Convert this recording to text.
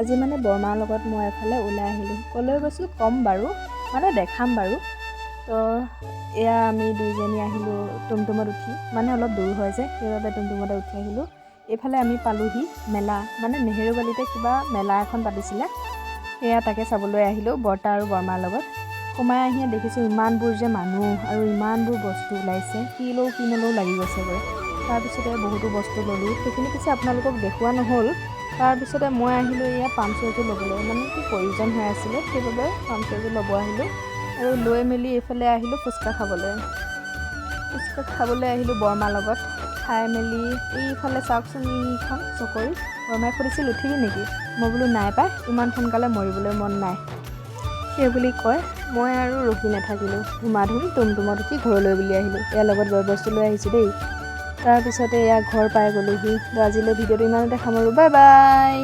আজি মানে বৰমাৰ লগত মই এফালে ওলাই আহিলোঁ। ক'লৈ গৈছোঁ ক'ম বাৰু, মানে দেখাম বাৰু। তো এয়া আমি দুইজনী আহিলোঁ টুমটুমত উঠি, মানে অলপ দূৰ হয় যে সেইবাবে টুমটুমতে উঠি আহিলোঁ। এইফালে আমি পালোহি মেলা, মানে নেহেৰুবালিতে কিবা মেলা এখন পাতিছিলে, সেয়া তাকে চাবলৈ আহিলোঁ বৰ্তা আৰু বৰমাৰ লগত। সোমাই আহিয়ে দেখিছোঁ ইমানবোৰ যে মানুহ আৰু ইমানবোৰ বস্তু ওলাইছে, কি নলওঁ লাগি গৈছেগৈ। তাৰপিছতে বহুতো বস্তু ল'লোঁ, সেইখিনি পিছে আপোনালোকক দেখুওৱা নহ'ল। তাৰপিছতে মই আহিলোঁ এয়া পামচু এযোৰ ল'বলৈ, মানে কি প্ৰয়োজন হৈ আছিলে, সেইবাবে পামচু এযোৰ ল'ব আহিলোঁ। আৰু লৈ মেলি এইফালে আহিলোঁ ফুচকা খাবলৈ আহিলোঁ বৰমাৰ লগত। খাই মেলি এইফালে চাওকচোন এইখন চকৰি, বৰমাই সুধিছিল উঠিবি নেকি? মই বোলো নাই পাই, ইমান সোনকালে মৰিবলৈ মন নাই, সেই বুলি কয় মই আৰু ৰখি নাথাকিলোঁ, ধুমাধুম টুমটুমত উঠি ঘৰলৈ বুলি আহিলোঁ। ইয়াৰ লগত বস্তু লৈ আহিছোঁ দেই। তাৰপিছতে এয়া ঘৰ পাই গ'লোহি। তো আজিলৈ ভিডিঅ'টো ইমানতে সামৰোঁ, বাই বাই।